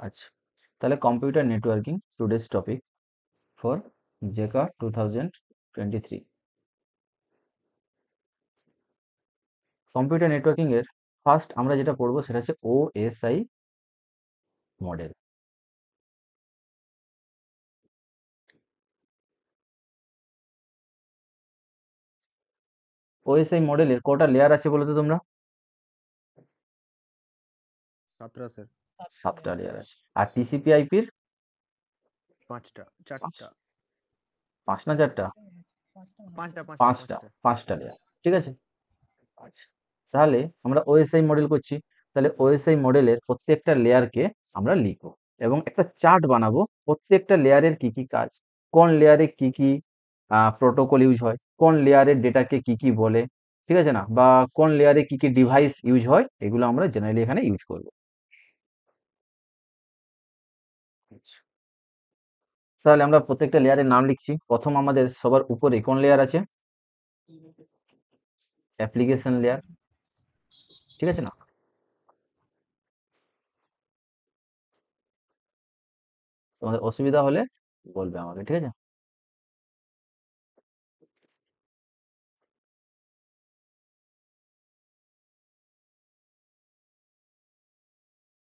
আচ্ছা, তাহলে computer networking today's topic for JECA 2023। Computer networking এর ফার্স্ট আমরা যেটা পড়বো সেটা হচ্ছে ওএসআই মডেল। ওএসআই মডেলের কটা লেয়ার আছে বলো তো তোমরা? 17 স্যার। 7টা লেয়ার আছে। আর টিসিপি আইপির 5টা, 5 4টা, 5 না 4টা? 5টা, 5টা, 5টা 5টা। 5টা লেয়ার, ঠিক আছে। আচ্ছা, তাহলে আমরা ওএসআই মডেল করছি, তাহলে ওএসআই মডেলের প্রত্যেকটা লেয়ারকে আমরা লিখবো এবং একটা চার্ট বানাবো প্রত্যেকটা লেয়ারের কি কি কাজ, কোন লেয়ারে কি কি প্রোটোকল ইউজ হয়, কোন লেয়ারের ডেটাকে কি কি বলে, ঠিক আছে না, বা কোন লেয়ারে কি কি ডিভাইস ইউজ হয়, এগুলো আমরা জেনারেলি এখানে ইউজ করবো। আচ্ছা, তাহলে আমরা প্রত্যেকটা লেয়ারের নাম লিখছি। প্রথম আমাদের সবার উপরে কোন লেয়ার আছে? অ্যাপ্লিকেশন লেয়ার, ঠিক আছে না। তোমাদের অসুবিধা হলে বলবে আমাকে, ঠিক আছে।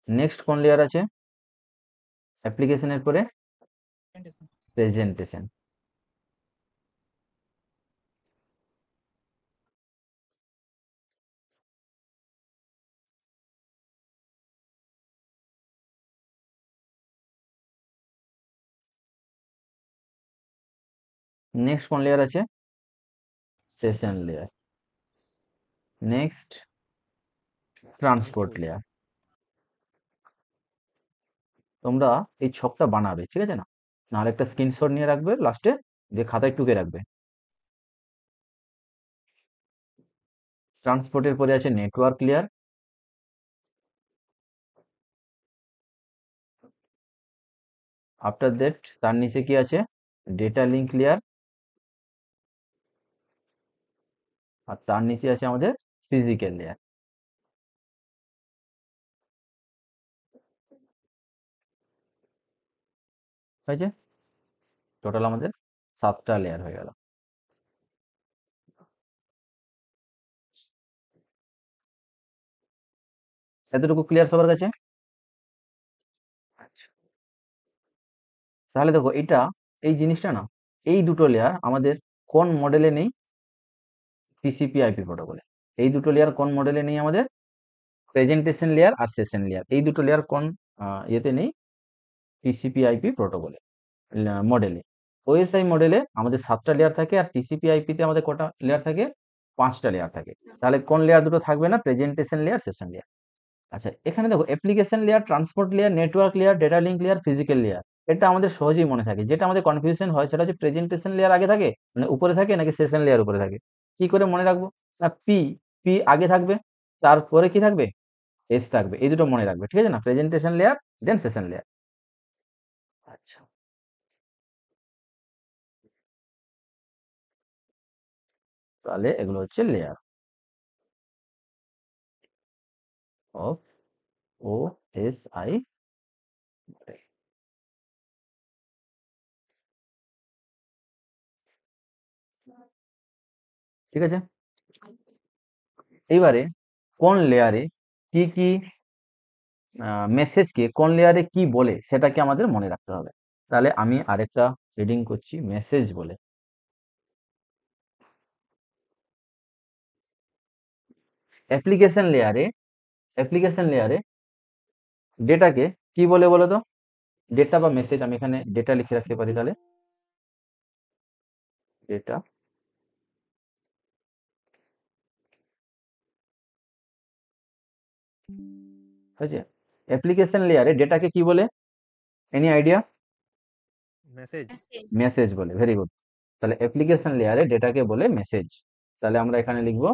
নেক্সট কোন লেয়ার আছে অ্যাপ্লিকেশনের পরে? প্রেজেন্টেশন। নেক্সট কোন লেয়ার আছে? Session layer. Next transport transport. Layer. তোমরা এই ছকটা বানাবে, ঠিক আছে না, নাহলে একটা স্ক্রিনশট নিয়ে রাখবে লাস্টে, দিয়ে খাতায় টুকে রাখবে। ট্রান্সপোর্টের পরে আছে নেটওয়ার্ক লেয়ার। আফটার দ্যাট তার নিচে কি আছে? Data link layer. আর তার নিচে আছে আমাদের ফিজিক্যাল লেয়ার, হয়েছে। টোটাল আমাদের 7টা লেয়ার হয়ে গেল। এতটুকু ক্লিয়ার সবার কাছে? আচ্ছা, তাহলে দেখো এটা, এই জিনিসটা না, এই দুটো লেয়ার আমাদের কোন মডেলে নেই? টিসিপি আইপি প্রোটোকলে। এই দুটো লেয়ার কোন মডেলে নেই আমাদের? প্রেজেন্টেশন লেয়ার আর সেশন লেয়ার। এই দুটো লেয়ার কোন ইয়েতে নেই? টিসিপি আইপি প্রোটোকলে, মডেলে। ওএসআই মডেলে আমাদের 7টা লেয়ার থাকে, আর টিসিপি আইপিতে আমাদের কটা লেয়ার থাকে? 5টা লেয়ার থাকে। তাহলে কোন লেয়ার দুটো থাকবে না? Presentation layer, session layer. আচ্ছা, এখানে দেখো application layer, transport layer, network layer, data link layer, physical layer. এটা আমাদের সহজেই মনে থাকে। যেটা আমাদের কনফিউশন হয় সেটা হচ্ছে প্রেজেন্টেশন লেয়ার আগে থাকে, মানে উপরে থাকে, নাকি সেশন লেয়ার উপরে থাকে। কি করে মনে রাখবো? না, পি, পি আগে থাকবে, তারপরে কি থাকবে? এস থাকবে। এই দুটো মনে রাখবে, ঠিক আছে না, প্রেজেন্টেশন লেয়ার দেন সেশন লেয়ার। আচ্ছা, তাহলে এগুলো হচ্ছে লেয়ার অফ ওএসআই মডেল। ঠিক আছে, এইবারে কোন লেয়ারে কি কি মেসেজকে কোন লেয়ারে কি বলে সেটাকে আমাদের মনে রাখতে হবে। তাহলে আমি আরেকটা রিডিং করছি, মেসেজ বলে। অ্যাপ্লিকেশন লেয়ারে ডেটাকে কি বলে বলো তো? ডেটা বা মেসেজ, আমি এখানে ডেটা লিখে রাখতে পারি, তাহলে ডেটা। হয়েছে। অ্যাপ্লিকেশন লেয়ারে ডেটাকে কি বলে? Any idea? মেসেজ। মেসেজ বলে, ভেরি গুড। তাহলে অ্যাপ্লিকেশন লেয়ারে ডেটাকে বলে মেসেজ। তাহলে আমরা এখানে লিখবো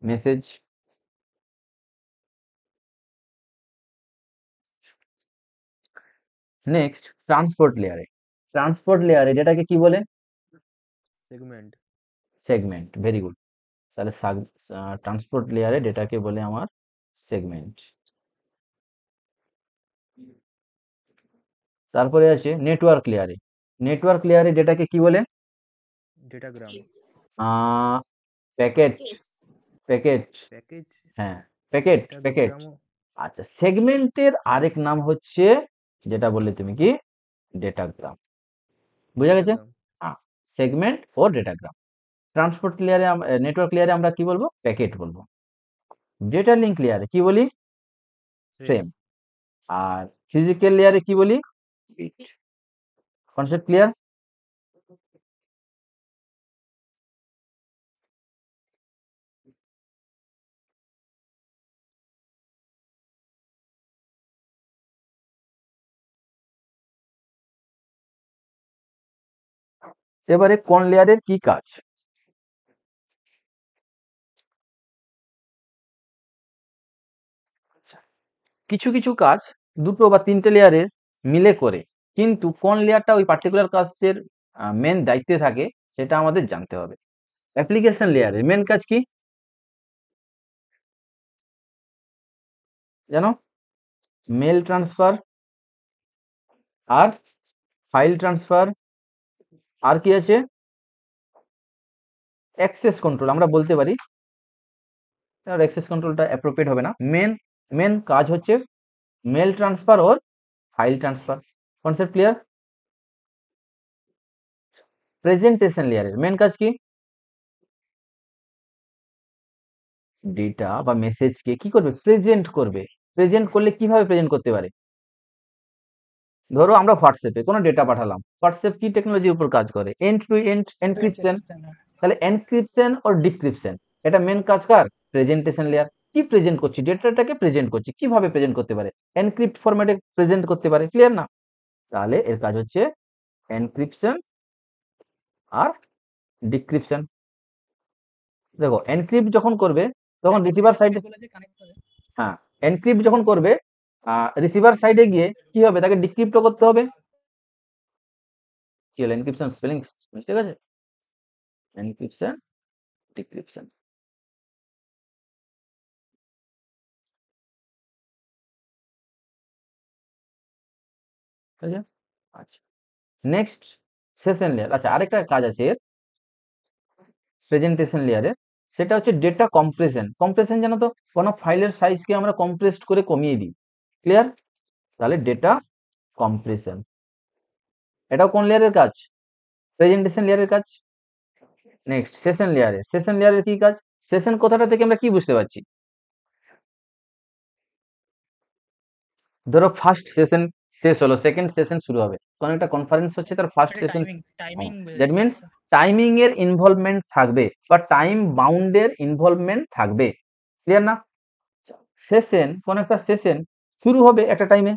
মেসেজ। নেক্সট ট্রান্সপোর্ট লেয়ারে ডেটাকে কি বলে? সেগমেন্ট। Segment, very good. তাহলে ট্রান্সপোর্ট লেয়ারে ডেটাকে বলে আমার সেগমেন্ট। তারপরে আছে নেটওয়ার্ক লেয়ারে। নেটওয়ার্ক লেয়ারে ডেটাকে কি বলে? ডেটাগ্রাম। প্যাকেট। প্যাকেট। প্যাকেজ। হ্যাঁ, প্যাকেট প্যাকেট। ডেটাগ্রামও। আচ্ছা, সেগমেন্টের আরেক নাম হচ্ছে, যেটা বললে তুমি, কি? ডেটাগ্রাম। বুঝা গেছে? ডেটাগ্রাম। হ্যাঁ, সেগমেন্ট ও ডেটাগ্রাম। ট্রান্সপোর্ট লেয়ারে, নেটওয়ার্ক লেয়ারে আমরা কি বলবো? প্যাকেট বলবো। ডেটা লিঙ্ক লেয়ারে কি বলি? ফ্রেম। ফ্রেম। আর ফিজিক্যাল লেয়ারে কি বলি? বিট। Concept clear? এবারে কোন লেয়ারের কি কাজ? কিছু কিছু কাজ দুটো বা তিনটে লেয়ারের মিলে করে, কিন্তু কোন লেয়ারটা ওই পার্টিকুলার কাজের মেন দায়িত্বে থাকে সেটা আমাদের জানতে হবে। অ্যাপ্লিকেশন লেয়ারের মেন কাজ কি জানো? মেল ট্রান্সফার আর ফাইল ট্রান্সফার। আর কি আছে? অ্যাক্সেস কন্ট্রোল আমরা বলতে পারি। আর অ্যাক্সেস কন্ট্রোলটা অ্যাপ্রোপ্রিয়েট হবে না। মেন মেন কাজ হচ্ছে mail transfer or file transfer. Concept clear? Presentation লেয়ারের মেন কাজ কি? ডেটা বা মেসেজকে কি করবে? প্রেজেন্ট করবে। প্রেজেন্ট করলে কিভাবে প্রেজেন্ট করতে পারে? ধরো আমরা হোয়াটসঅ্যাপে কোনো ডেটা পাঠালাম। হোয়াটসঅ্যাপ কি টেকনোলজির উপর কাজ করে? End to end encryption. তাহলে এনক্রিপশন ও ডিক্রিপশন, এটা মেন কাজ কার? Presentation layer. কি প্রেজেন্ট করছি? ডেটাটাকে প্রেজেন্ট করছি। কিভাবে প্রেজেন্ট করতে পারে? এনক্রিপ্ট ফরম্যাটে প্রেজেন্ট করতে পারে। ক্লিয়ার না? তাহলে এর কাজ হচ্ছে এনক্রিপশন আর ডিক্রিপশন। দেখো, এনক্রিপ্ট যখন করবে তখন রিসিভার সাইডে, হ্যাঁ, এনক্রিপ্ট যখন করবে রিসিভার সাইডে গিয়ে কি হবে? তাকে ডিক্রিপ্টও করতে হবে। কি হলো? এনক্রিপশন স্পেলিং মিস্টেক আছে। Encryption, decryption. ঠিক আছে? আচ্ছা, নেক্সট সেশন লেয়ার। আচ্ছা, আরেকটা কাজ আছে প্রেজেন্টেশন লেয়ারে, সেটা হচ্ছে ডেটা কম্প্রেশন। কম্প্রেশন জানো তো? কোনো ফাইলের সাইজকে আমরা কম্প্রেসড করে কমিয়ে দিই। ক্লিয়ার? তাহলে ডেটা কম্প্রেশন, এটাও কোন লেয়ারের কাজ? প্রেজেন্টেশন লেয়ারের কাজ। নেক্সট সেশন লেয়ারে। সেশন লেয়ারের কি কাজ? সেশন কথাটা থেকে আমরা কি বুঝতে পারছি? ধরো ফার্স্ট সেশন শেষ হলো, সেকেন্ড সেশন শুরু হবে। কোন একটা কনফারেন্স হচ্ছে, তার first session, that means timing এর ইনভলভমেন্ট থাকবে বা টাইম বাউন্ডের ইনভলভমেন্ট থাকবে। ক্লিয়ার না? সেশন, কোন একটা সেশন শুরু হবে একটা টাইমে,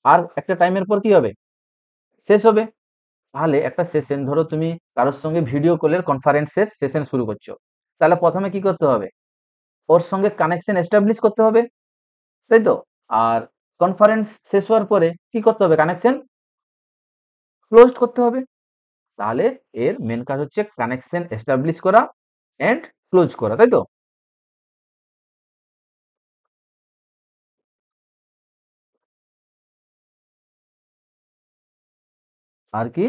আর একটা টাইমের পর কি হবে? শেষ হবে। তাহলে একটা সেশন, ধরো তুমি কারোর সঙ্গে ভিডিও কলের কনফারেন্সের সেশন শুরু করছো, তাহলে প্রথমে কি করতে হবে? ওর সঙ্গে কানেকশন এস্টাবলিশ করতে হবে, তাই তো? আর কনফারেন্স শেষ হওয়ার পরে কি করতে হবে? কানেকশন ক্লোজ করতে হবে। তাহলে এর মেন কাজ হচ্ছে কানেকশন এস্টাবলিশ করা এন্ড ক্লোজ করা, তাই তো? আর কি?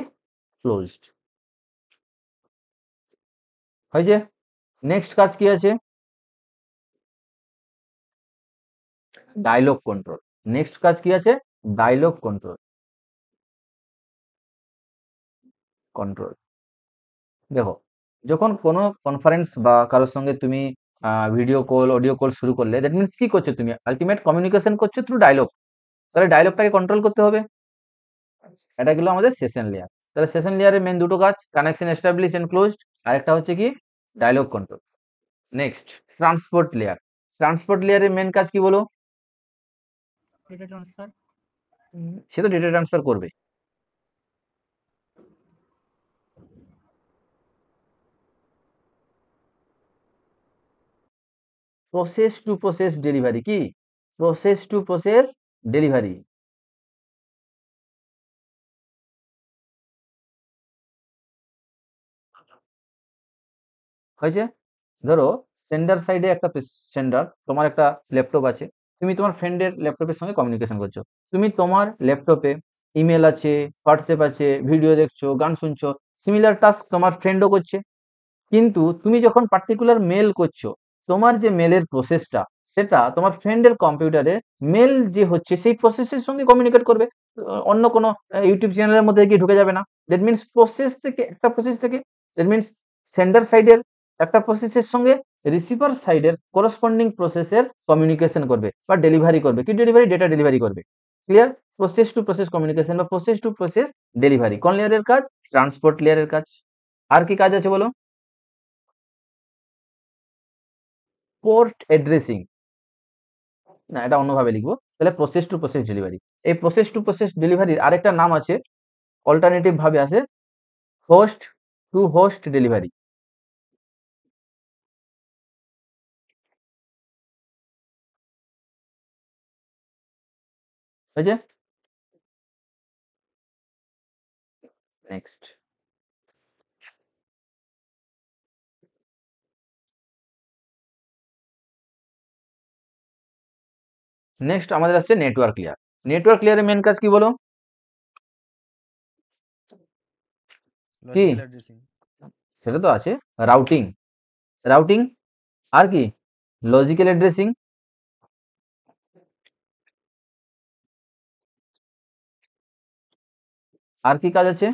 ক্লোজড হয়েছে। নেক্সট কাজ কি আছে? Dialogue control. নেক্সট কাজ কি আছে? Dialogue control. কন্ট্রোল, দেখো, যখন কোনো কনফারেন্স বা কারোর সঙ্গে তুমি ভিডিও কল, অডিও কল শুরু করলে, দ্যাট মিন্স কি করছো? তুমি আলটিমেট কমিউনিকেশন করছো থ্রু ডায়লগ। তাহলে ডায়লগটাকে কন্ট্রোল করতে হবে। এটা গেলো আমাদের সেশন লেয়ার। তাহলে সেশন লেয়ারের মেন দুটো কাজ, কানেকশন এস্টাবলিশ এন্ড ক্লোজড, আর একটা হচ্ছে কি? Dialog control. Next transport layer. Transport লেয়ারের মেন কাজ কি বলো? সে তো ডেটা ট্রান্সফার করবে। Process to process delivery. কি? Process to process delivery. হয়েছে? ধরো সেন্ডার সাইডে একটা সেন্ডার, তোমার একটা ল্যাপটপ আছে, তুমি তোমার ফ্রেন্ডের ল্যাপটপের সঙ্গে কমিউনিকেশন করছো। তুমি তোমার ল্যাপটপে ইমেল আছে, হোয়াটসঅ্যাপ আছে, ভিডিও দেখছো, গান শুনছো, সিমিলার টাস্ক তোমার ফ্রেন্ডও করছে। কিন্তু তুমি যখন পার্টিকুলার মেল করছো, তোমার যে মেলের প্রসেসটা সেটা তোমার ফ্রেন্ডের কম্পিউটারে মেল যে হচ্ছে সেই প্রসেসের সঙ্গে কমিউনিকেট করবে, অন্য কোনো ইউটিউব চ্যানেলের মধ্যে গিয়ে ঢুকে যাবে না। দ্যাট মিনস প্রসেস থেকে দ্যাট মিনস সেন্ডার সাইডের একটা প্রসেসের সঙ্গে রিসিভার সাইডের করসপন্ডিং প্রসেসের কমিউনিকেশন করবে বা ডেলিভারি করবে। কি ডেলিভারি? ডেটা ডেলিভারি করবে। Clear? Process to process communication বা প্রসেস টু প্রসেস ডেলিভারি কোন লেয়ারের কাজ? ট্রান্সপোর্ট লেয়ারের কাজ। আর কি কাজ আছে বলো? পোর্ট অ্যাড্রেসিং, না এটা অন্যভাবে লিখবো, তাহলে প্রসেস টু প্রসেস ডেলিভারি। এই প্রসেস টু প্রসেস ডেলিভারির আরেকটা নাম আছে, অল্টারনেটিভ ভাবে আছে, হোস্ট টু হোস্ট ডেলিভারি। হয়েছে? নেক্সট, নেক্সট আমাদের আসছে নেটওয়ার্ক লেয়ার। নেটওয়ার্ক লেয়ারের মেন কাজ কি বলো? কি? Logical addressing. সেটা তো আছে, রাউটিং, রাউটিং, আর কি? লজিক্যাল অ্যাড্রেসিং, আর কি কাজ আছে?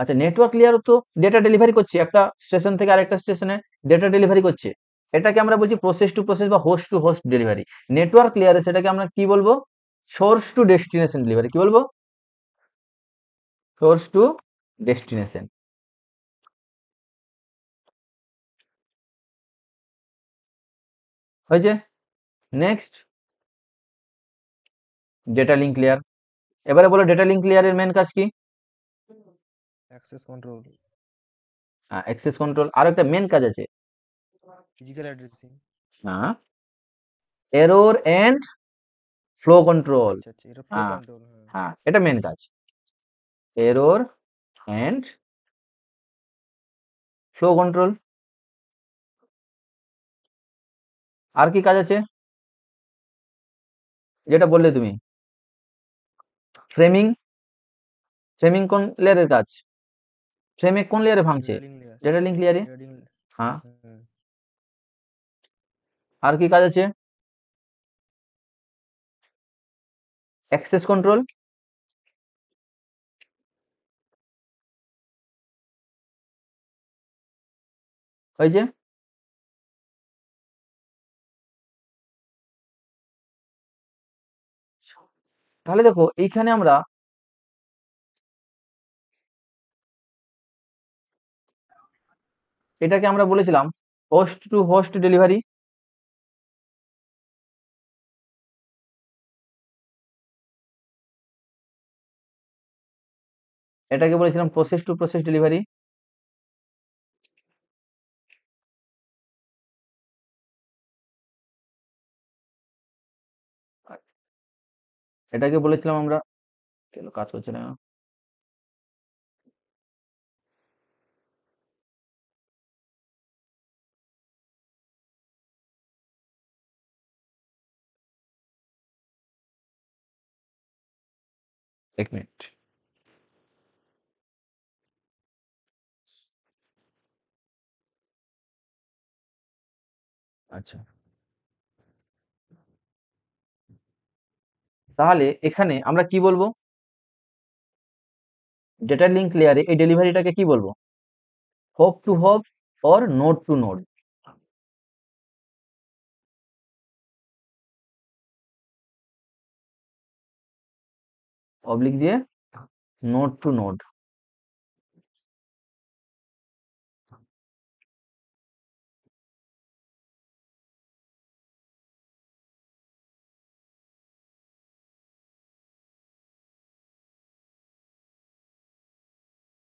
আচ্ছা, নেটওয়ার্ক লেয়ারও তো ডেটা ডেলিভারি করছে, একটা স্টেশন থেকে আরেকটা স্টেশনে ডেটা ডেলিভারি করছে। এটাকে আমরা বলছি প্রসেস টু প্রসেস বা host to host delivery. Network লেয়ারে সেটাকে আমরা কি বলবো? Source to destination delivery. কি বলবো? Source to destination. হয়েছে? Next, data link layer. এবারে বলো ডেটা লিঙ্ক লেয়ারের মেন কাজ কি? Access control. Access control. আর একটা মেন কাজ আছে, physical addressing. Error and flow control. আচ্ছা আচ্ছা, এটা ফ্লো কন্ট্রোল, হ্যাঁ। হ্যাঁ, এটা মেন কাজ, এরর এন্ড ফ্লো কন্ট্রোল। আর কি কাজ আছে যেটা বললে তুমি? ফ্রেমিং, ফ্রেমিং কোন লেয়ারের কাজ? ফ্রেমে কোন লেয়ারে ভাঙছে? Data link layer. Data link লেয়ারে। Data link. হ্যাঁ, হুম। আর কি কাজ আছে? Access control. ওই যে, তাহলে দেখো এইখানে আমরা এটাকে আমরা বলেছিলাম হোস্ট টু হোস্ট ডেলিভারি। এটাকে বলেছিলাম প্রসেস টু প্রসেস ডেলিভারি। এটাকে বলেছিলাম আমরা, কেন কাজ করছে না? এক মিনিট। আচ্ছা, তাহলে এখানে আমরা কি বলবো? ডেটা লিঙ্ক লেয়ারে এই ডেলিভারিটাকে কি বলবো? Hop to hop or node to node. Oblique দিয়ে নোড টু নোড।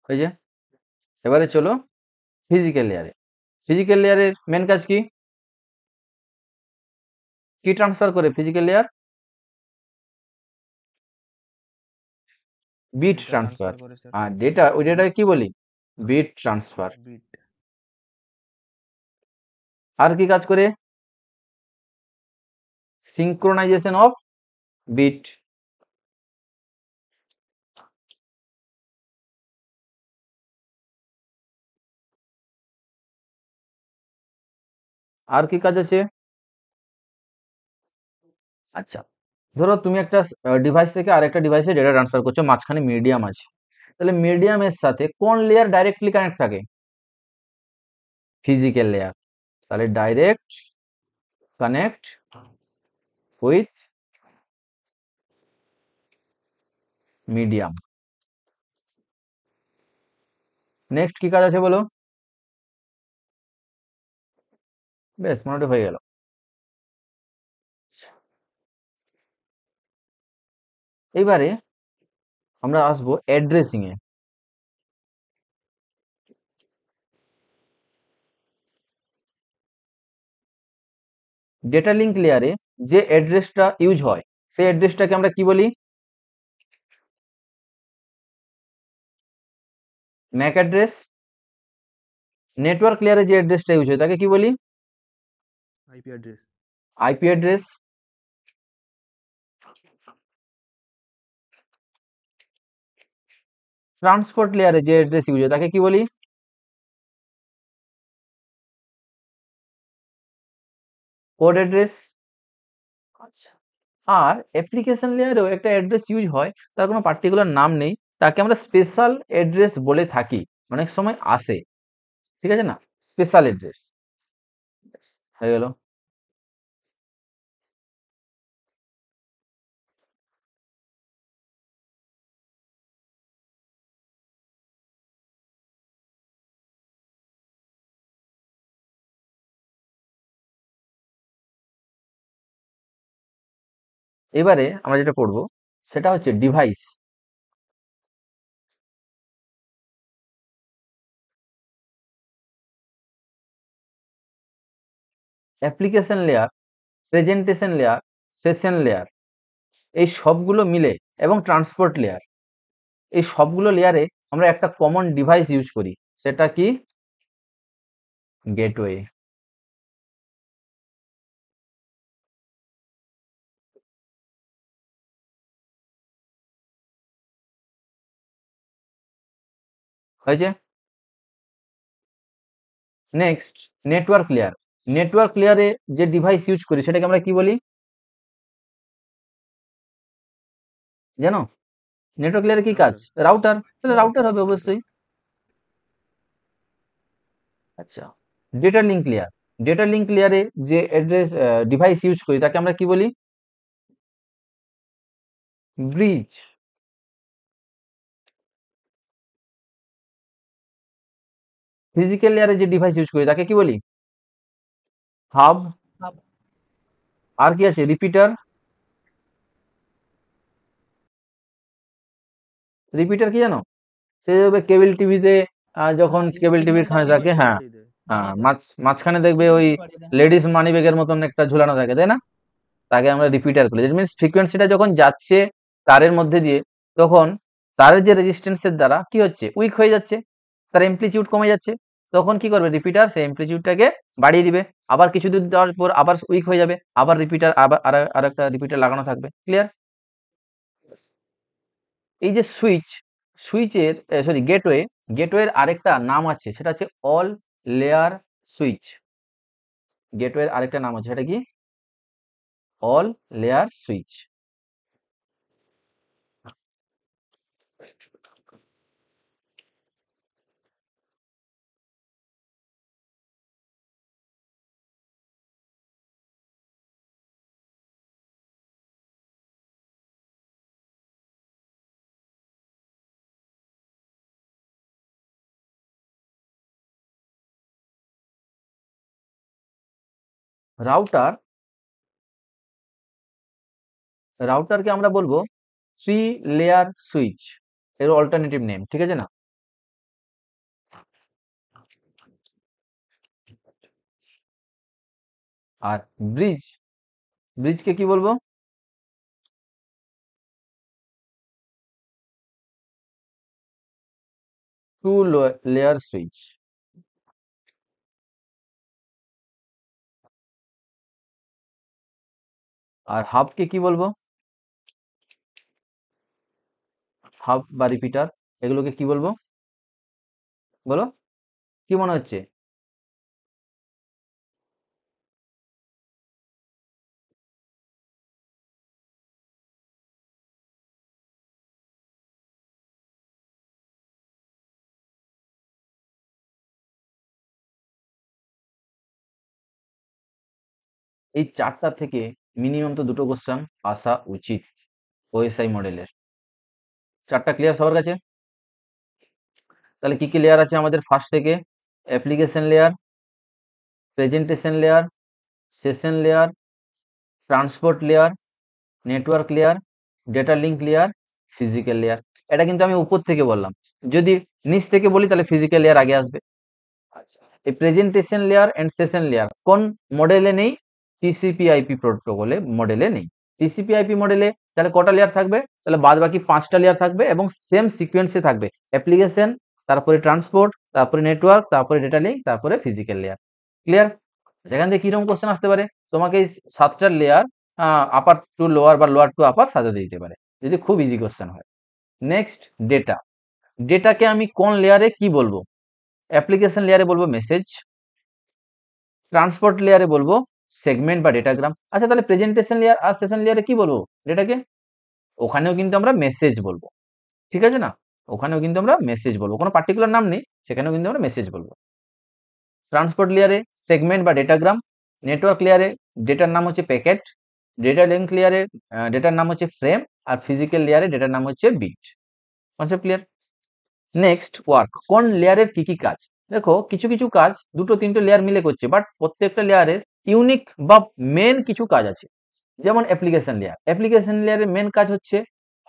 হয়েছে? এবারে চলো ফিজিক্যাল লেয়ারে। ফিজিক্যাল লেয়ারের মেন কাজ কি? কি ট্রান্সফার করে physical layer? Bit data transfer. Transfer করে স্যার। আর ডেটা, ওই বিট। ডেটাকে কি বলি? Bit transfer. বিট। আর কি কাজ করে? Synchronisation of bit. আর কি কাজ আছে? আচ্ছা, ধরো তুমি একটা ডিভাইস থেকে আরেকটা ডিভাইসে ডেটা ট্রান্সফার করছো, মাঝখানে মিডিয়াম আছে, তাহলে মিডিয়ামের সাথে কোন লেয়ার ডাইরেক্টলি কানেক্ট থাকে? Physical layer. তাহলে direct connect with medium. Next কি কাজ আছে বলো? বেশ, মোটামুটি হয়ে গেল। এবারে আমরা আসবো অ্যাড্রেসিং এ। ডেটা লিঙ্ক লেয়ারে যে অ্যাড্রেসটা ইউজ হয় সেই অ্যাড্রেসটাকে আমরা কি বলি? Mac address. নেটওয়ার্ক লেয়ারে যে অ্যাড্রেসটা ইউজ হয় তাকে কি বলি? IP address. IP address. Transport লেয়ারে যে অ্যাড্রেস ইউজ হয় তাকে কি বলি? Code address. আচ্ছা, আর অ্যাপ্লিকেশন লেয়ারেও একটা অ্যাড্রেস ইউজ হয়, তার কোনো পার্টিকুলার নাম নেই, তাকে আমরা স্পেশাল অ্যাড্রেস বলে থাকি, অনেক সময় আসে, ঠিক আছে না? Special address. হয়ে গেল। এবারে আমরা যেটা করব সেটা হচ্ছে device. Application layer, presentation layer, session layer, এই সবগুলো মিলে এবং ট্রান্সপোর্ট লেয়ার, এই সবগুলো লেয়ারে আমরা একটা কমন ডিভাইস ইউজ করি, সেটা কি? গেটওয়ে। হয়েছে? Next, network layer. নেটওয়ার্ক লেয়ারে যে ডিভাইস ইউজ করি সেটাকে আমরা কি বলি জানো? নেটওয়ার্ক লেয়ারে কি কাজ? রাউটার। রাউটার। তাহলে রাউটার হবে অবশ্যই। আচ্ছা, data link layer. Data link লেয়ারে যে অ্যাড্রেস ডিভাইস ইউজ করি তাকে আমরা কি বলি? ব্রিজ। ফিজিক্যাল লেয়ারে যে ডিভাইস ইউজ করি তাকে কি বলি? হাব। আর কি আছে? রিপিটার। রিপিটার কি জানো? সে কেবল টিভিতে, যখন কেবল টিভির খানে থাকে, হ্যাঁ, পাঠিয়ে দেয়। হ্যাঁ, মাঝখানে দেখবে ওই লেডিস মানি ব্যাগের মতন একটা ঝুলানো থাকে, তাই না? তাকে আমরা রিপিটার বলি। দ্যাট মিনস ফ্রিকোয়েন্সিটা যখন যাচ্ছে তারের মধ্যে দিয়ে, তখন তারের যে রেজিস্ট্যান্সের দ্বারা কি হচ্ছে? উইক হয়ে যাচ্ছে, তার এমপ্লিটিউড কমে যাচ্ছে। তখন কি করবে রিপিটার? সেই এমপ্লিটিউডটাকে বাড়িয়ে দিবে। আবার কিছুদিন দেওয়ার পর আবার উইক হয়ে যাবে, আবার রিপিটার, আবার আরেকটা রিপিটার লাগানো থাকবে। ক্লিয়ার? এই যে সুইচ, সুইচের সরি গেটওয়ে, গেটওয়ের আরেকটা নাম আছে, সেটা হচ্ছে অল লেয়ার সুইচ। গেটওয়ের আরেকটা নাম আছে, সেটা কি? All layer switch. রাউটার, রাউটারকে আমরা বলবো থ্রি লেয়ার সুইচ, এর অল্টারনেটিভ নেম, ঠিক আছে না? আর ব্রিজ, ব্রিজকে কি বলবো? Two layer switch. আর হাবকে কি বলবো? হাব বা রিপিটার, এগুলোকে কি বলবো বলো? কি মনে হচ্ছে? এই চারটা থেকে মিনিমাম তো দুটো কোশ্চেন আসা উচিত ওএসআই মডেলের। চারটা ক্লিয়ার সবার কাছে? তাহলে কি কি লেয়ার আছে আমাদের? ফার্স্ট থেকে application layer, presentation layer, session layer, transport layer, network layer, data link layer, physical layer. এটা কিন্তু আমি উপর থেকে বললাম, যদি নিচ থেকে বলি তাহলে ফিজিক্যাল লেয়ার আগে আসবে। আচ্ছা, এই presentation layer and session layer কোন মডেলে নেই? টিসিপি আইপি প্রোটোকলে মডেলে নেই। টিসিপি আইপি মডেলে তাহলে কটা লেয়ার থাকবে? তাহলে বাদ বাকি 5টা লেয়ার থাকবে এবং সেম সিকোয়েন্সে থাকবে। অ্যাপ্লিকেশন, তারপরে ট্রান্সপোর্ট, তারপরে নেটওয়ার্ক, তারপরে ডেটা লিঙ্ক, তারপরে ফিজিক্যাল লেয়ার। ক্লিয়ার? সেখান থেকে কিরকম কোশ্চেন আসতে পারে? তোমাকে এই 7টা লেয়ার আপার টু লোয়ার বা লোয়ার টু আপার সাজাতে দিতে পারে, যদি খুব ইজি কোশ্চেন হয়। Next, data. ডেটাকে আমি কোন লেয়ারে কি বলবো? অ্যাপ্লিকেশন লেয়ারে বলবো মেসেজ, ট্রান্সপোর্ট লেয়ারে বলবো সেগমেন্ট বা ডেটাগ্রাম। আচ্ছা, তাহলে প্রেজেন্টেশন লেয়ার আর সেশন লেয়ারে কি বলবো ডেটাকে? ওখানেও কিন্তু আমরা মেসেজ বলবো, ঠিক আছে না? ওখানেও কিন্তু আমরা মেসেজ বলবো, কোনো পার্টিকুলার নাম নেই, সেখানেও কিন্তু আমরা মেসেজ বলবো। ট্রান্সপোর্ট লেয়ারে সেগমেন্ট বা ডেটাগ্রাম, নেটওয়ার্ক লেয়ারে ডেটার নাম হচ্ছে প্যাকেট, ডেটা লিঙ্ক লেয়ারে ডেটার নাম হচ্ছে ফ্রেম, আর ফিজিক্যাল লেয়ারে ডেটার নাম হচ্ছে bit. Concept clear? Next, work. কোন লেয়ারের কি কি কাজ? দেখো, কিছু কিছু কাজ দুটো তিনটে লেয়ার মিলে করছে, বাট প্রত্যেকটা লেয়ারের ইউনিক বা মেন কিছু কাজ আছে। যেমন অ্যাপ্লিকেশন লেয়ার, অ্যাপ্লিকেশন লেয়ারের মেন কাজ হচ্ছে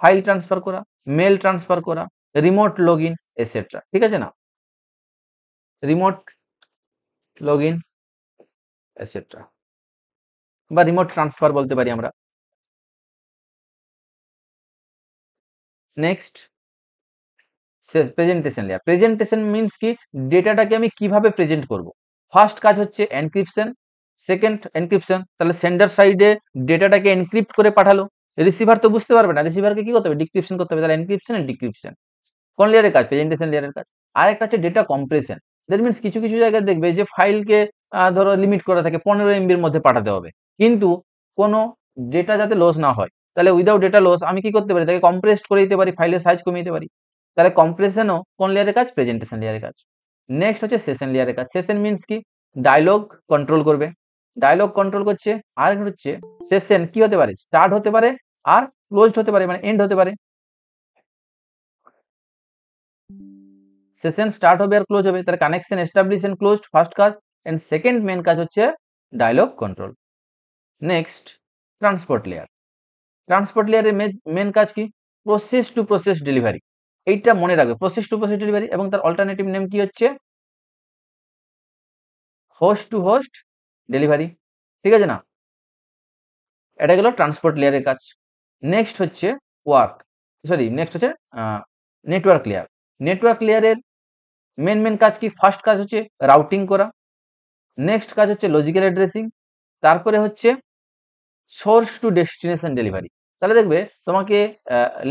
ফাইল ট্রান্সফার করা, মেল ট্রান্সফার করা, রিমোট লগ ইন এটসেট্রা, ঠিক আছে না? রিমোট লগ ইন এটসেট্রা বা রিমোট ট্রান্সফার বলতে পারি আমরা। Next, presentation layer. Presentation means কি? ডেটাটাকে আমি কিভাবে প্রেজেন্ট করব। ফার্স্ট কাজ হচ্ছে এনক্রিপশন, সেকেন্ড এনক্রিপশন, তাহলে সেন্ডার সাইডে ডেটাটাকে এনক্রিপ্ট করে পাঠালো, রিসিভার তো বুঝতে পারবে না, রিসিভারকে কি করতে হবে? ডিক্রিপশন করতে হবে, তাহলে এনক্রিপশন এন্ড ডিক্রিপশন। কোন লেয়ারের কাজ? প্রেজেন্টেশন লেয়ারের কাজ। আরেকটা হচ্ছে ডেটা কম্প্রেশন। দ্যাট মিনস কিছু কিছু জায়গায় দেখবে যে ফাইলকে ধরো লিমিট করা থাকে 15 এমবির মধ্যে পাঠাতে হবে, কিন্তু কোনো ডেটা যাতে লস না হয়, তাহলে উইদাউট ডেটা লস আমি কি করতে পারি? তাকে কম্প্রেসড করে দিতে পারি, ফাইলের সাইজ কমিয়ে দিতে পারি। তাহলে কম্প্রেশনও কোন লেয়ারের কাজ? প্রেজেন্টেশন লেয়ারের কাজ। নেক্সট হচ্ছে সেশন লেয়ারের কাজ। সেশন মিনস কি? ডায়লগ কন্ট্রোল করবে, ডায়লগ কন্ট্রোল করছে। আর হচ্ছে সেশন কি হতে পারে? স্টার্ট হতে পারে আর ক্লোজড হতে পারে, মানে এন্ড হতে পারে। সেশন স্টার্ট হবে আর ক্লোজ হবে, তাহলে connection establish and closed first কাজ, এন্ড সেকেন্ড মেন কাজ হচ্ছে dialog control. Next, transport layer. Transport লেয়ারের মেন কাজ কি? Process to process delivery. এইটা মনে রাখবে, প্রসেস টু প্রসেস ডেলিভারি, এবং তার অল্টারনেটিভ নেম কি হচ্ছে? হোস্ট টু হোস্ট ডেলিভারি, ঠিক আছে না? এটা গেল ট্রান্সপোর্ট লেয়ারের কাজ। নেক্সট হচ্ছে ওয়ার্ক, সরি, নেক্সট হচ্ছে নেটওয়ার্ক লেয়ার। নেটওয়ার্ক লেয়ারের মেন কাজ কি? ফার্স্ট কাজ হচ্ছে রাউটিং করা, নেক্সট কাজ হচ্ছে লজিক্যাল অ্যাড্রেসিং, তারপরে হচ্ছে সোর্স টু ডেস্টিনেশন ডেলিভারি। তাহলে দেখবে তোমাকে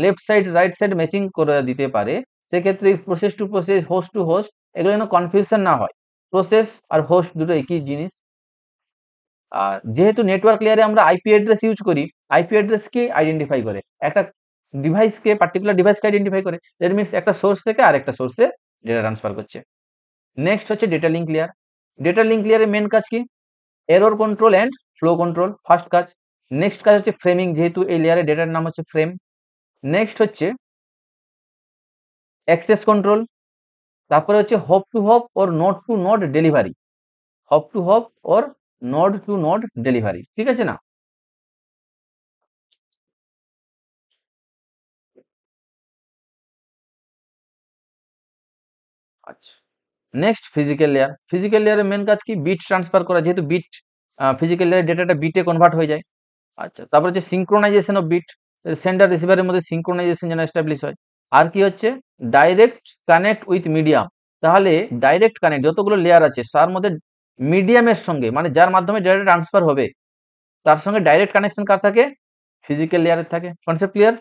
left side right side matching করে দিতে পারে, সেক্ষেত্রে process to process, host to host, এগুলো যেন কনফিউশন না হয়। প্রসেস আর হোস্ট দুটো একই জিনিস। আর যেহেতু নেটওয়ার্ক লেয়ারে আমরা আইপি অ্যাড্রেস ইউজ করি, আইপি অ্যাড্রেসকে আইডেন্টিফাই করে, একটা ডিভাইসকে, পার্টিকুলার ডিভাইসকে আইডেন্টিফাই করে। দ্যাট মিনস একটা সোর্স থেকে আরেকটা সোর্সে ডেটা ট্রান্সফার করছে। নেক্সট হচ্ছে data link layer. Data link লেয়ারের মেন কাজ কি? Error control and flow control, first কাজ। নেক্সট কাজ হচ্ছে ফ্রেমিং, যেহেতু এই লেয়ারে ডেটার নাম হচ্ছে ফ্রেম। নেক্সট হচ্ছে অ্যাক্সেস কন্ট্রোল, তারপরে হচ্ছে hop to hop or node to node delivery, hop to hop or node to node delivery, ঠিক আছে না? আচ্ছা, নেক্সট ফিজিক্যাল লেয়ার। ফিজিক্যাল লেয়ারের মেন কাজ কি? বিট ট্রান্সফার করা, যেহেতু বিট ফিজিক্যাল লেয়ারের ডেটাটা বিটে কনভার্ট হয়ে যায়। আচ্ছা, তারপর হচ্ছে সিঙ্ক্রোনাইজেশন অফ বিট, সেন্ডার রিসিভারের মধ্যে সিঙ্ক্রোনাইজেশন যেন এস্টাবলিশ হয়। আর কি হচ্ছে? Direct connect with medium. তাহলে ডাইরেক্ট কানেক্ট, যতগুলো লেয়ার আছে তার মধ্যে মিডিয়ামের সঙ্গে, মানে যার মাধ্যমে ডেটা ট্রান্সফার হবে, তার সঙ্গে ডাইরেক্ট কানেকশন কার থাকে? ফিজিক্যাল লেয়ারের থাকে। Concept clear?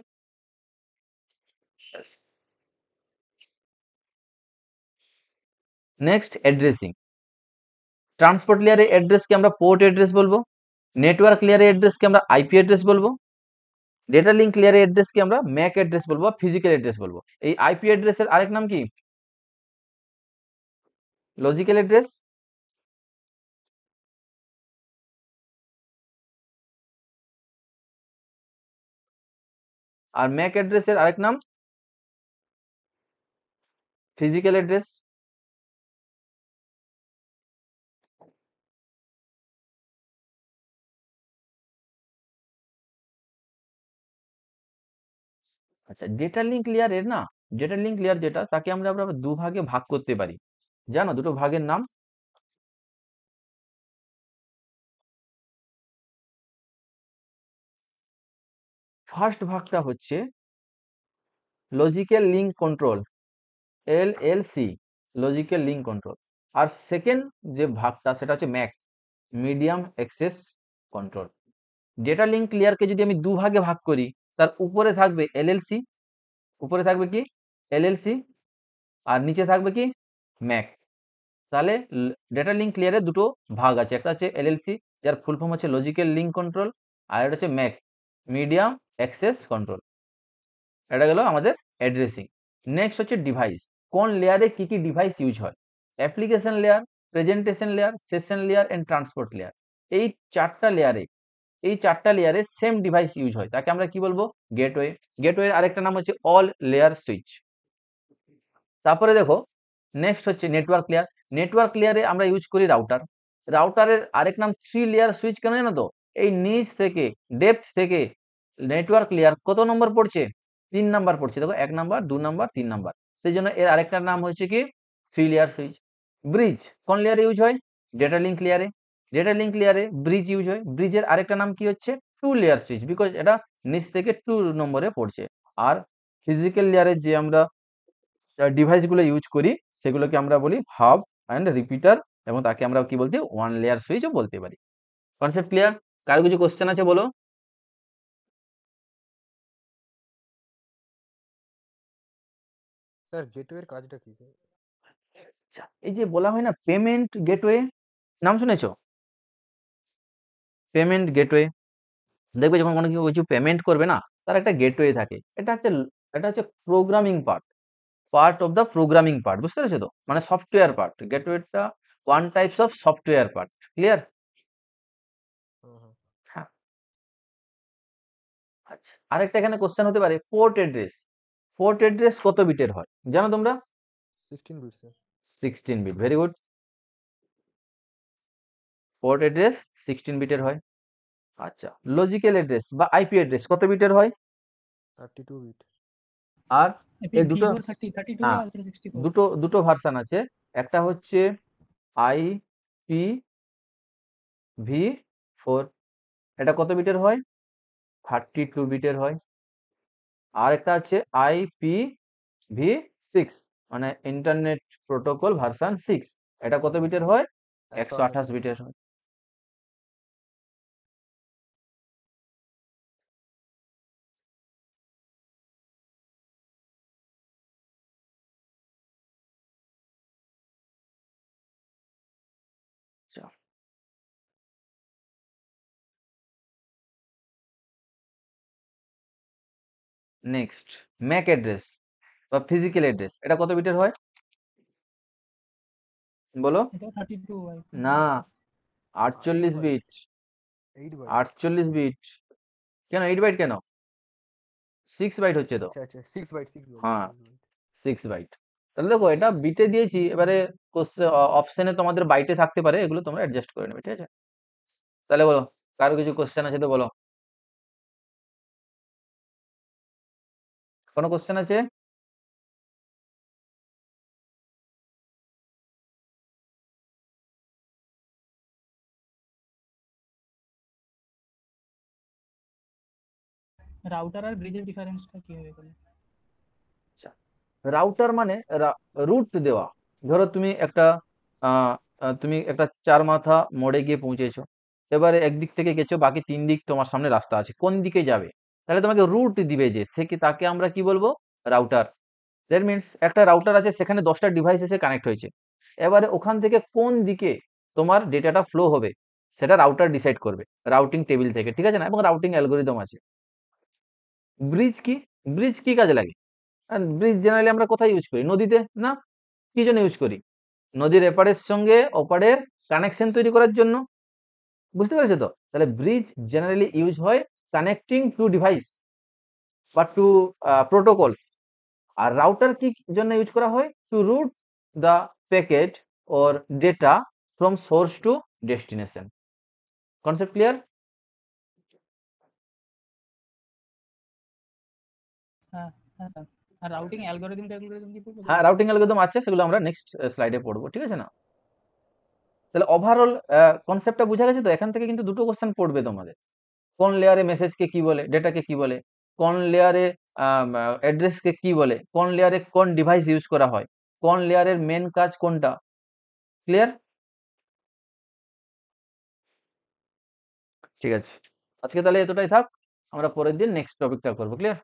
Next addressing. Transport লেয়ারের অ্যাড্রেসকে আমরা পোর্ট অ্যাড্রেস বলবো, নেটওয়ার্ক লেয়ারের অ্যাড্রেসকে আমরা আইপি অ্যাড্রেস বলবো, ডেটা লিঙ্ক লেয়ারের অ্যাড্রেসকে আমরা ম্যাক অ্যাড্রেস বলবো, ফিজিক্যাল অ্যাড্রেস বলবো। এই আইপি অ্যাড্রেসের আরেক নাম কি? Logical address. আর ম্যাক অ্যাড্রেসের আরেক নাম ফিজিক্যাল অ্যাড্রেস। আচ্ছা, ডেটা লিঙ্ক লেয়ারের না, ডেটা লিঙ্ক লেয়ার যেটা, তাকে আমরা দুভাগে ভাগ করতে পারি। জানো দুটো ভাগের নাম? ফার্স্ট ভাগটা হচ্ছে logical link control, LLC, logical link control. আর সেকেন্ড যে ভাগটা সেটা হচ্ছে MAC, medium access control. Data link লেয়ারকে যদি আমি দুভাগে ভাগ করি, তার উপরে থাকবে এলএলসি, উপরে থাকবে কি এলএলসি, আর নিচে থাকবে কি ম্যাক। তাহলে ডেটা লিঙ্ক লেয়ারে দুটো ভাগ আছে, একটা হচ্ছে এলএলসি যার ফুল ফর্ম হচ্ছে লজিক্যাল লিঙ্ক কন্ট্রোল, আর এটা হচ্ছে ম্যাক, মিডিয়াম অ্যাক্সেস কন্ট্রোল। এটা গেল আমাদের অ্যাড্রেসিং। নেক্সট হচ্ছে ডিভাইস। কোন লেয়ারে কি কি ডিভাইস ইউজ হয়? Application layer, presentation layer, session layer and transport layer. এই চারটা লেয়ারে, এই চারটা লেয়ারে সেম ডিভাইস ইউজ হয়, তাকে আমরা কি বলবো? গেটওয়ে। গেটওয়ের আরেকটা নাম হচ্ছে অল লেয়ার সুইচ। তারপরে দেখো, নেক্সট হচ্ছে নেটওয়ার্ক লেয়ার। নেটওয়ার্ক লেয়ারে আমরা ইউজ করি রাউটার। রাউটারের আরেক নাম থ্রি লেয়ার সুইচ। কেন জানো তো? এই নিচ থেকে, ডেপথ থেকে নেটওয়ার্ক লেয়ার কত নম্বর পড়ছে? 3 নাম্বার পড়ছে। দেখো 1 নাম্বার, 2 নাম্বার, 3 নাম্বার। সেই জন্য এর আরেকটার নাম হচ্ছে কি থ্রি লেয়ার সুইচ। ব্রিজ কোন লেয়ারে ইউজ হয়? ডেটা লিঙ্ক লেয়ারে। ডেটা লিঙ্ক লেয়ারে ব্রিজ ইউজ হয়। ব্রিজের আরেকটা নাম কি হচ্ছে? টু লেয়ার সুইচ, বিকজ এটা নিচ থেকে 2 নম্বরে পড়ছে। আর ফিজিক্যাল লেয়ারে যে আমরা ডিভাইসগুলো ইউজ করি সেগুলোকে আমরা বলি হাব অ্যান্ড রিপিটার, এবং তাকে আমরা কি বলতে ওয়ান লেয়ার সুইচও বলতে পারি। Concept clear? কারো কিছু কোশ্চেন আছে বলো? স্যার গেটওয়ের কাজটা কি স্যার? আচ্ছা, এই যে বলা হয় না পেমেন্ট গেটওয়ে, নাম শুনেছো? Payment gateway. দেখবে যখন কোনো কিছু পেমেন্ট করবে না, তার একটা গেটওয়ে থাকে। এটা হচ্ছে programming part, part of the programming part. বুঝতে পেরেছো তো? মানে সফটওয়্যার পার্ট। গেটওয়েটা one types of software part. Clear? হুম হুম। হ্যাঁ। আচ্ছা, আরেকটা এখানে কোশ্চেন হতে পারে পোর্ট অ্যাড্রেস। পোর্ট অ্যাড্রেস কত বিটের হয় জানো তোমরা? 16 bit sir. 16 bit. Very good. Port address 16 বিটের হয়। আচ্ছা, লজিক্যাল অ্যাড্রেস বা আইপি অ্যাড্রেস কত বিটের হয়? 32 বিট। আর এই দুটো, V4 30 32 হ্যাঁ, या 64 দুটো দুটো ভার্সন আছে। একটা হচ্ছে আইপি ভি 4, এটা কত বিটের হয়? 32 বিটের হয়। আর একটা আছে IPv6, মানে ইন্টারনেট প্রোটোকল ভার্সন 6, এটা কত বিটের হয়? 128 128 বিটের হয়। আচ্ছা, নেক্সট ম্যাক অ্যাড্রেস বা ফিজিক্যাল অ্যাড্রেস, এটা কত বিটের হয় বলো? এটা 32 ভাই। না, 48 বিট। 8 বাইট। 48 বিট। কেন 8 বাইট কেন? 6 বাইট হচ্ছে তো। আচ্ছা আচ্ছা 6 বাইট 6 বাইট হ্যাঁ, 6 বাইট। 6 বাইট। তাহলে দেখো এটা বিটে দিয়েছি, এবারে অপশনে তোমাদের বাইটে থাকতে পারে, এগুলো তোমরা অ্যাডজাস্ট করে নেবে। ঠিক আছে? তাহলে বলো, কারো কিছু কোশ্চেন আছে তো বলো। কোনো কোশ্চেন আছে? রাউটার আর ব্রিজের ডিফারেন্সটা কি হবে বলে? আচ্ছা, রাউটার মানে রুট দেওয়া। ধরো তুমি একটা 4 মাথা মোড়ে গিয়ে পৌঁছেছো, এবারে একদিক থেকে গেছো, বাকি 3 দিক তোমার সামনে রাস্তা আছে, কোন দিকে যাবে? তাহলে তোমাকে রুট দিবে, যে সে কি, তাকে আমরা কি বলবো? রাউটার। দ্যাট মিনস একটা রাউটার আছে, সেখানে 10টা ডিভাইস এসে কানেক্ট হয়েছে। এবারে ওখান থেকে কোন দিকে তোমার ডেটাটা ফ্লো হবে সেটা রাউটার ডিসাইড করবে রাউটিং টেবিল থেকে, ঠিক আছে না? এবং রাউটিং অ্যালগোরিদম আছে। ব্রিজ কি? ব্রিজ কি কাজে লাগে? ব্রিজ জেনারেলি আমরা কোথায় ইউজ করি? নদীতে না? কি জন্য ইউজ করি? নদীর এপারের সঙ্গে ওপারের কানেকশন তৈরি করার জন্য। বুঝতে পেরেছো তো? তাহলে ব্রিজ জেনারেলি ইউজ হয় কানেক্টিং টু ডিভাইস বা টু প্রোটোকলস। আর রাউটার কি জন্য ইউজ করা হয়? To route the packet or data from source to destination. Concept clear? হ্যাঁ হ্যাঁ স্যার। আর রাউটিং অ্যালগরিদম ট্যালগরিদম কি পড়বো? হ্যাঁ, রাউটিং অ্যালগরিদম আছে, সেগুলো আমরা নেক্সট স্লাইডে পড়বো, ঠিক আছে না? তাহলে ওভারঅল কনসেপ্টটা বোঝা গেছে তো? এখান থেকে কিন্তু দুটো কোশ্চেন পড়বে তোমাদের। কোন লেয়ারে মেসেজকে কি বলে, ডেটাকে কি বলে, কোন লেয়ারে অ্যাড্রেসকে কি বলে, কোন লেয়ারে কোন ডিভাইস ইউজ করা হয়, কোন লেয়ারের মেন কাজ কোনটা। ক্লিয়ার? ঠিক আছে, আজকে তাহলে এতটাই থাক, আমরা পরের দিন নেক্সট টপিকটা করবো। ক্লিয়ার?